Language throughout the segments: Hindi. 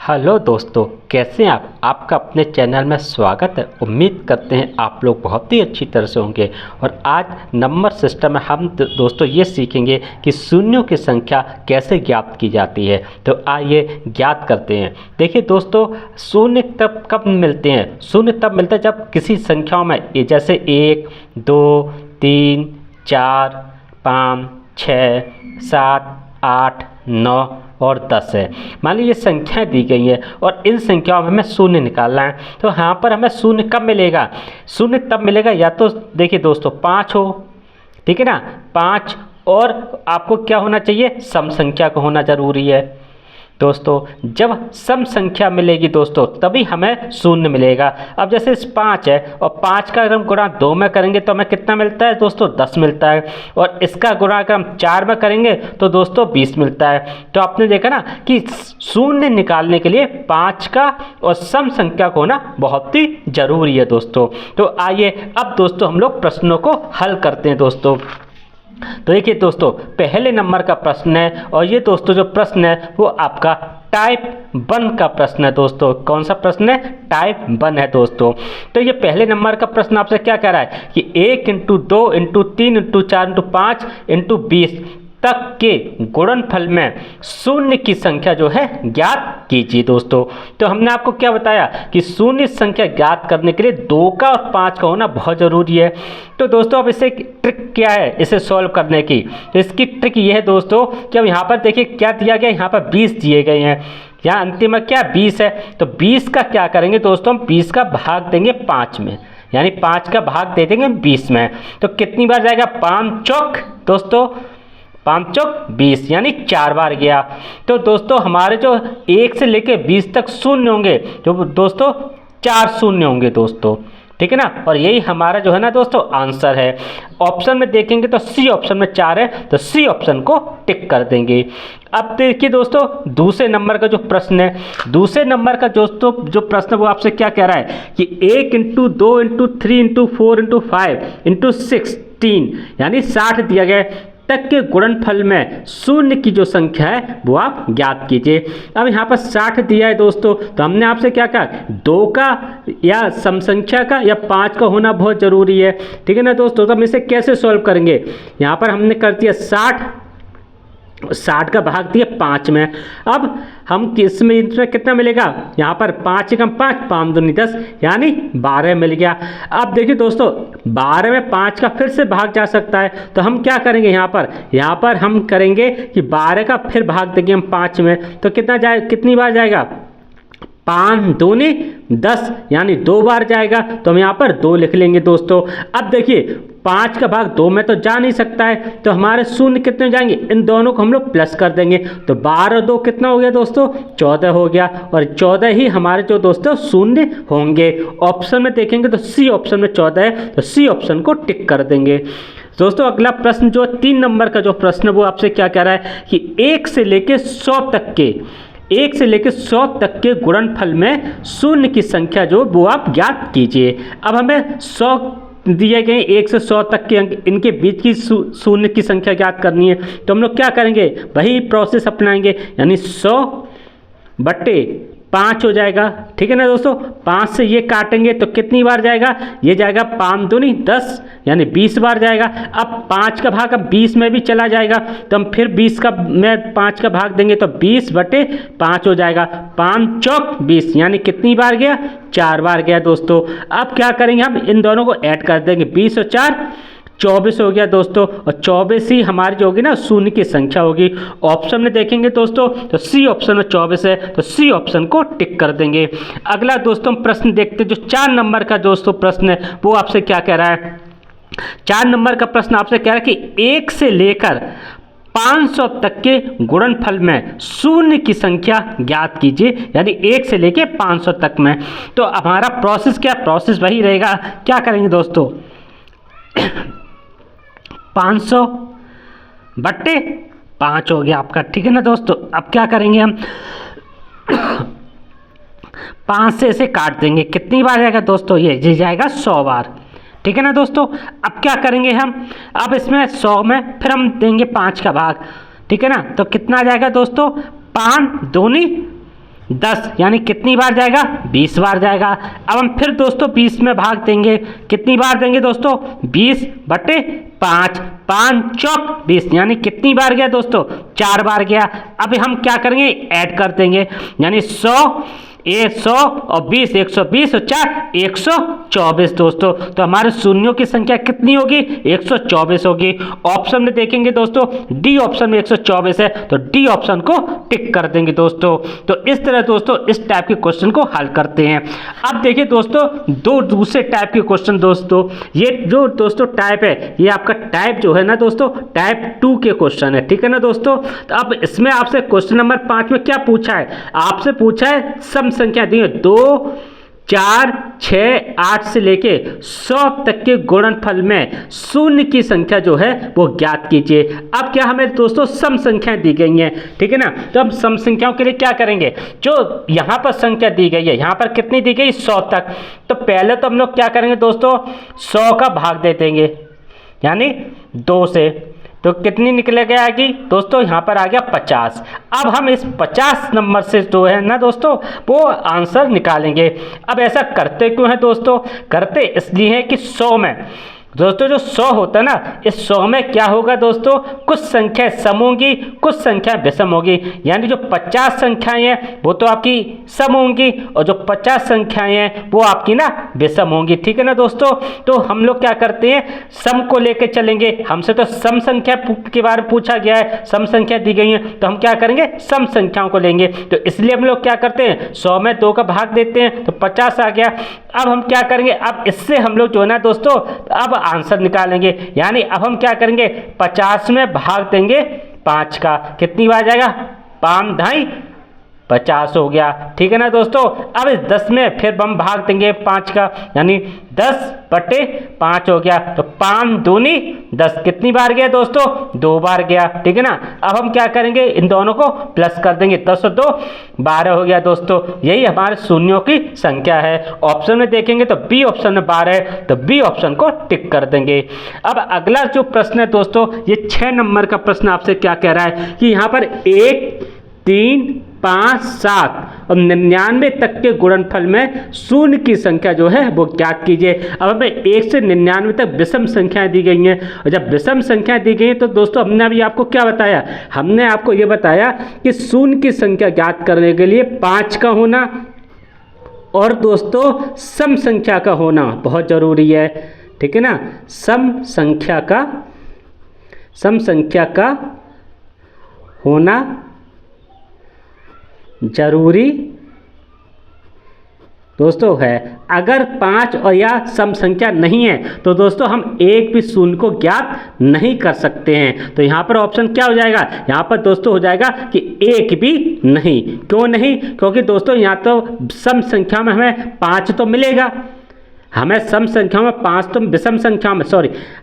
हेलो दोस्तों, कैसे हैं आप? आपका अपने चैनल में स्वागत है। उम्मीद करते हैं आप लोग बहुत ही अच्छी तरह से होंगे। और आज नंबर सिस्टम में हम दोस्तों ये सीखेंगे कि शून्यों की संख्या कैसे ज्ञात की जाती है। तो आइए ज्ञात करते हैं। देखिए दोस्तों, शून्य तब कब मिलते हैं? शून्य तब मिलते हैं जब किसी संख्याओं में जैसे 1, 2, 3, 4, 5, 6, 7, 8, 9 और 10 है। मान लीजिए ये संख्याएँ दी गई हैं और इन संख्याओं में हमें शून्य निकालना है। तो यहाँ पर हमें शून्य कब मिलेगा? शून्य तब मिलेगा या तो देखिए दोस्तों 5 हो, ठीक है ना, 5, और आपको क्या होना चाहिए? सम संख्या को होना ज़रूरी है। दोस्तों जब सम संख्या मिलेगी दोस्तों तभी हमें शून्य मिलेगा। अब जैसे इस 5 है और 5 का अगर हम गुणा 2 में करेंगे तो हमें कितना मिलता है दोस्तों? 10 मिलता है। और इसका गुणा अगर हम 4 में करेंगे तो दोस्तों 20 मिलता है। तो आपने देखा ना कि शून्य निकालने के लिए 5 का और सम संख्या को होना बहुत ही ज़रूरी है दोस्तों। तो आइए अब दोस्तों हम लोग प्रश्नों को हल करते हैं दोस्तों। तो देखिए दोस्तों, पहले नंबर का प्रश्न है और ये दोस्तों जो प्रश्न है वो आपका टाइप 1 का प्रश्न है दोस्तों। कौन सा प्रश्न है? टाइप 1 है दोस्तों। तो ये पहले नंबर का प्रश्न आपसे क्या कह रहा है कि 1 × 2 × 3 × 4 × 5 × 20 तक के गुणनफल में शून्य की संख्या जो है ज्ञात कीजिए दोस्तों। तो हमने आपको क्या बताया कि शून्य संख्या ज्ञात करने के लिए 2 का और 5 का होना बहुत ज़रूरी है। तो दोस्तों अब इसे ट्रिक क्या है इसे सॉल्व करने की? तो इसकी ट्रिक ये है दोस्तों कि अब यहाँ पर देखिए क्या दिया गया, यहाँ पर 20 दिए गए हैं, यहाँ अंतिम में क्या 20 है। तो 20 का क्या करेंगे दोस्तों? हम 20 का भाग देंगे 5 में, यानी 5 का भाग दे देंगे 20 में। तो कितनी बार जाएगा? 5 चौक दोस्तों 5 चौक 20, यानी 4 बार गया। तो दोस्तों हमारे जो 1 से लेके 20 तक शून्य होंगे जो दोस्तों 4 शून्य होंगे दोस्तों, ठीक है ना। और यही हमारा जो है ना दोस्तों आंसर है। ऑप्शन में देखेंगे तो सी ऑप्शन में 4 है, तो सी ऑप्शन को टिक कर देंगे। अब देखिए दोस्तों दूसरे नंबर का जो प्रश्न है, दूसरे नंबर का दोस्तों जो प्रश्न वो आपसे क्या कह रहा है कि 1 × 2 × 3 × 4 × 5 × 16 यानी 60 दिया गया है तक के गुणनफल में शून्य की जो संख्या है वो आप ज्ञात कीजिए। अब यहाँ पर 60 दिया है दोस्तों, तो हमने आपसे क्या कहा? 2 का या सम संख्या का या 5 का होना बहुत ज़रूरी है, ठीक है ना दोस्तों। तो हम इसे कैसे सॉल्व करेंगे? यहाँ पर हमने कर दिया 60 का भाग दिया 5 में। अब हम इसमें कितना मिलेगा? यहाँ पर 5 × 5 5 दूनी 10 यानी 12 मिल गया। अब देखिए दोस्तों 12 में 5 का फिर से भाग जा सकता है, तो हम क्या करेंगे यहाँ पर हम करेंगे कि 12 का फिर भाग देंगे हम 5 में। तो कितनी बार जाएगा? 5 दूनी 10 यानी 2 बार जाएगा। तो हम यहाँ पर 2 लिख लेंगे दोस्तों। अब देखिए 5 का भाग 2 में तो जा नहीं सकता है, तो हमारे शून्य कितने हो जाएंगे? इन दोनों को हम लोग प्लस कर देंगे। तो 12 2 कितना हो गया दोस्तों? 14 हो गया। और 14 ही हमारे जो दोस्तों शून्य होंगे। ऑप्शन में देखेंगे तो सी ऑप्शन में 14 है, तो सी ऑप्शन को टिक कर देंगे दोस्तों। अगला प्रश्न जो 3 नंबर का जो प्रश्न वो आपसे क्या कह रहा है कि 1 से लेके 100 तक के गुणनफल में शून्य की संख्या जो वो आप ज्ञात कीजिए। अब हमें 100 दिए गए 1 से 100 तक के अंक, इनके बीच की शून्य की संख्या ज्ञात करनी है। तो हम लोग क्या करेंगे? वही प्रोसेस अपनाएंगे, यानी 100/5 हो जाएगा, ठीक है ना दोस्तों। 5 से ये काटेंगे तो कितनी बार जाएगा? ये जाएगा 5 दूनी 10 यानी 20 बार जाएगा। अब 5 का भाग अब 20 में भी चला जाएगा, तो हम फिर 20 का में 5 का भाग देंगे तो 20/5 हो जाएगा। 5 चौक 20 यानी कितनी बार गया? 4 बार गया दोस्तों। अब क्या करेंगे? हम इन दोनों को ऐड कर देंगे, 20 और 4 24 हो गया दोस्तों। और 24 ही हमारी जो होगी ना शून्य की संख्या होगी। ऑप्शन में देखेंगे दोस्तों तो सी ऑप्शन में 24 है, तो सी ऑप्शन को टिक कर देंगे। अगला दोस्तों प्रश्न देखते जो 4 नंबर का दोस्तों प्रश्न है वो आपसे क्या कह रहा है? 4 नंबर का प्रश्न आपसे कह रहा है कि 1 से लेकर 500 तक के गुणनफल में शून्य की संख्या ज्ञात कीजिए, यानी 1 से लेके 500 तक में। तो हमारा प्रोसेस क्या? प्रोसेस वही रहेगा। क्या करेंगे दोस्तों? 500/5 हो गया आपका, ठीक है ना दोस्तों। अब क्या करेंगे हम? 5 से इसे काट देंगे, कितनी बार जाएगा दोस्तों? ये जाएगा 100 बार, ठीक है ना दोस्तों। अब क्या करेंगे हम? अब इसमें 100 में फिर हम देंगे 5 का भाग, ठीक है ना। तो कितना जाएगा दोस्तों? 5 दूनी 10 यानी कितनी बार जाएगा, 20 बार जाएगा। अब हम फिर दोस्तों 20 में भाग देंगे, कितनी बार देंगे दोस्तों, 20/5, 5 चौक 20 यानी कितनी बार गया दोस्तों, 4 बार गया। अब हम क्या करेंगे, ऐड कर देंगे, यानी 100 और 20, 120 और 4 124 दोस्तों। तो हमारे शून्यों की संख्या कितनी होगी, 124 होगी। ऑप्शन में देखेंगे दोस्तों, डी ऑप्शन में 124 है, तो डी ऑप्शन को टिक कर देंगे दोस्तों। तो इस तरह दोस्तों इस टाइप के क्वेश्चन को हल करते हैं। अब देखिए दोस्तों दो दूसरे टाइप के क्वेश्चन दोस्तों, ये जो दोस्तों टाइप है, ये आपका टाइप जो है ना दोस्तों, टाइप 2 के क्वेश्चन है, ठीक है ना दोस्तों। तो अब इसमें आपसे क्वेश्चन नंबर 5 में क्या पूछा है, आपसे पूछा है सम संख्या दी है 2, 4, 6, 8 से लेके 100 तक के गुणनफल में शून्य की संख्या जो है वो ज्ञात कीजिए। अब क्या हमें दोस्तों सम संख्या दी गई हैं, ठीक है ना। तो हम सम संख्याओं के लिए क्या करेंगे, जो यहाँ पर संख्या दी गई है, यहाँ पर कितनी दी गई, 100 तक। तो पहले तो हम लोग क्या करेंगे दोस्तों, 100 का भाग दे देंगे, यानी 2 से, तो कितनी निकले गया आएगी दोस्तों, यहाँ पर आ गया 50। अब हम इस 50 नंबर से जो है ना दोस्तों वो आंसर निकालेंगे। अब ऐसा करते क्यों है दोस्तों, करते इसलिए है कि 100 में दोस्तों जो 100 होता है ना, इस 100 में क्या होगा दोस्तों, कुछ संख्या सम होंगी, कुछ संख्या विषम होगी। यानी जो 50 संख्याएं हैं वो तो आपकी सम होंगी और जो 50 संख्याएं हैं वो आपकी ना विषम होंगी, ठीक है ना दोस्तों। तो हम लोग क्या करते हैं, सम को लेके चलेंगे। हमसे तो सम संख्या के बारे में पूछा गया है, सम संख्या दी गई है, तो हम क्या करेंगे, सम संख्याओं को लेंगे। तो इसलिए हम लोग क्या करते हैं, 100 में 2 का भाग देते हैं, तो 50 आ गया। अब हम क्या करेंगे, अब इससे हम लोग जो है ना दोस्तों अब आंसर निकालेंगे। यानी अब हम क्या करेंगे, 50 में भाग देंगे 5 का, कितनी बार जाएगा, 5 ढाई 50 हो गया, ठीक है ना दोस्तों। अब इस 10 में फिर हम भाग देंगे 5 का, यानी 10/5 हो गया। तो 5 दूनी 10, कितनी बार गया दोस्तों, 2 बार गया, ठीक है ना। अब हम क्या करेंगे, इन दोनों को प्लस कर देंगे, 10 और 2 12 हो गया दोस्तों। यही हमारे शून्यों की संख्या है। ऑप्शन में देखेंगे तो बी ऑप्शन में 12 है, तो बी ऑप्शन को टिक कर देंगे। अब अगला जो प्रश्न है दोस्तों, ये 6 नंबर का प्रश्न आपसे क्या कह रहा है कि यहाँ पर 1, 3, 5, 7 और 99 तक के गुणनफल में शून्य की संख्या जो है वो ज्ञात कीजिए। अब हमें 1 से 99 तक विषम संख्याएं दी गई हैं, और जब विषम संख्याएं दी गई हैं तो दोस्तों हमने अभी आपको क्या बताया, हमने आपको ये बताया कि शून्य की संख्या ज्ञात करने के लिए 5 का होना और दोस्तों सम संख्या का होना बहुत ज़रूरी है, ठीक है ना। सम संख्या का होना जरूरी दोस्तों है। अगर 5 और या सम संख्या नहीं है तो दोस्तों हम एक भी शून्य को ज्ञात नहीं कर सकते हैं। तो यहाँ पर ऑप्शन क्या हो जाएगा, यहाँ पर दोस्तों हो जाएगा कि एक भी नहीं। क्यों नहीं, क्योंकि दोस्तों यहाँ तो सम संख्या में हमें 5 तो मिलेगा, हमें सम संख्याओं में 5 तो विषम संख्याओं में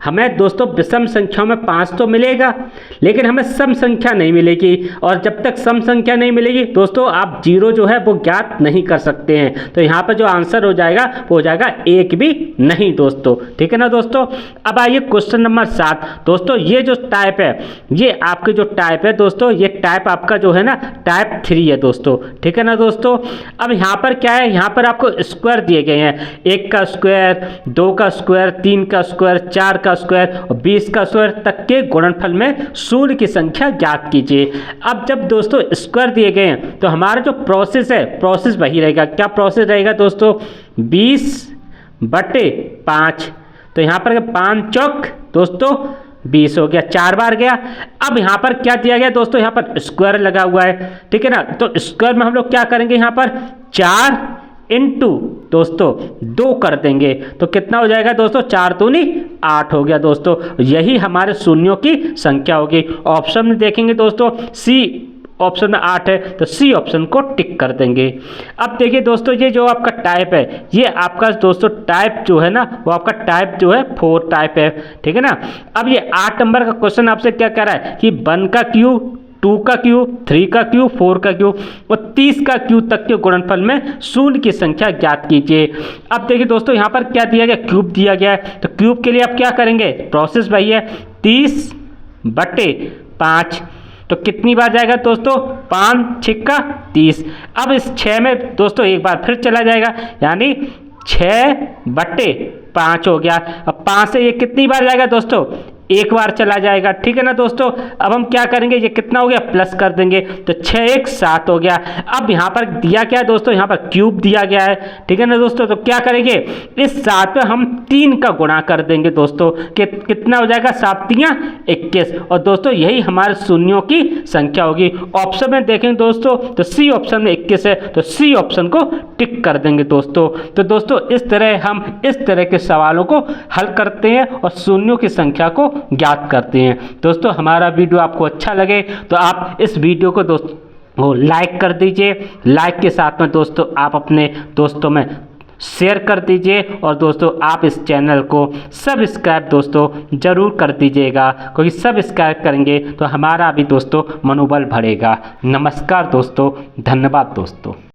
हमें दोस्तों विषम संख्याओं में 5 तो मिलेगा, लेकिन हमें सम संख्या नहीं मिलेगी। और जब तक सम संख्या नहीं मिलेगी दोस्तों आप 0 जो है वो ज्ञात नहीं कर सकते हैं। तो यहाँ पर जो आंसर हो जाएगा वो हो जाएगा एक भी नहीं दोस्तों, ठीक है ना दोस्तों। अब आइए क्वेश्चन नंबर 7 दोस्तों, ये जो टाइप है, ये आपके जो टाइप है दोस्तों, ये टाइप आपका जो है ना टाइप 3 है दोस्तों, ठीक है ना दोस्तों। अब यहाँ पर क्या है, यहाँ पर आपको स्क्वायर दिए गए हैं, 1 का स्क्वायर, 2 का स्क्वायर, 3 का स्क्वायर, 4 का स्क्वायर और 20 का स्क्वायर तक के गुणनफल में शून्य की संख्या ज्ञात कीजिए। अब जब दोस्तों स्क्वायर दिए गए हैं तो हमारा जो प्रोसेस है, प्रोसेस वही रहेगा। क्या प्रोसेस रहेगा दोस्तों, 20/5। तो यहाँ पर 5 चौक दोस्तों 20 हो गया, 4 बार गया। अब यहाँ पर क्या दिया गया दोस्तों, यहाँ पर स्क्वायर लगा हुआ है, ठीक है ना। तो स्क्वायर में हम लोग क्या करेंगे, यहाँ पर 4 इंटू दोस्तों 2 कर देंगे, तो कितना हो जाएगा दोस्तों, 4 दूनी 8 हो गया दोस्तों। यही हमारे शून्यों की संख्या होगी। ऑप्शन में देखेंगे दोस्तों सी ऑप्शन में 8 है, तो सी ऑप्शन को टिक कर देंगे। अब देखिए दोस्तों, ये जो आपका टाइप है, ये आपका दोस्तों टाइप जो है ना वो आपका टाइप जो है 4 टाइप है, ठीक है ना। अब ये 8 नंबर का क्वेश्चन आपसे क्या कह रहा है कि 1 का क्यूब, 2 का क्यूब, 3 का क्यूब, 4 का क्यूब और 30 का क्यूब तक के गुणनफल में शून्य की संख्या ज्ञात कीजिए। अब देखिए दोस्तों, यहाँ पर क्या दिया गया, क्यूब दिया गया है, तो क्यूब के लिए आप क्या करेंगे, प्रोसेस वही है, 30/5। तो कितनी बार जाएगा दोस्तों, 5 छिक्का 30। अब इस 6 में दोस्तों एक बार फिर चला जाएगा, यानी 6/5 हो गया। अब 5 से ये कितनी बार जाएगा दोस्तों, एक बार चला जाएगा, ठीक है ना दोस्तों। अब हम क्या करेंगे, ये कितना हो गया, प्लस कर देंगे, तो 6 1 7 हो गया। अब यहाँ पर दिया क्या है दोस्तों, यहाँ पर क्यूब दिया गया है, ठीक है ना दोस्तों। तो क्या करेंगे, इस 7 पे हम 3 का गुणा कर देंगे दोस्तों, कितना हो जाएगा, 7 3 21। और दोस्तों यही हमारे शून्यों की संख्या होगी। ऑप्शन में देखेंगे दोस्तों तो सी ऑप्शन में 21 है, तो सी ऑप्शन को टिक कर देंगे दोस्तों। तो दोस्तों इस तरह हम इस तरह के सवालों को हल करते हैं और शून्यों की संख्या को ज्ञात करते हैं। दोस्तों हमारा वीडियो आपको अच्छा लगे तो आप इस वीडियो को दोस्तों लाइक कर दीजिए। लाइक के साथ में दोस्तों आप अपने दोस्तों में शेयर कर दीजिए, और दोस्तों आप इस चैनल को सब्सक्राइब दोस्तों ज़रूर कर दीजिएगा, क्योंकि सब्सक्राइब करेंगे तो हमारा भी दोस्तों मनोबल बढ़ेगा। नमस्कार दोस्तों, धन्यवाद दोस्तों।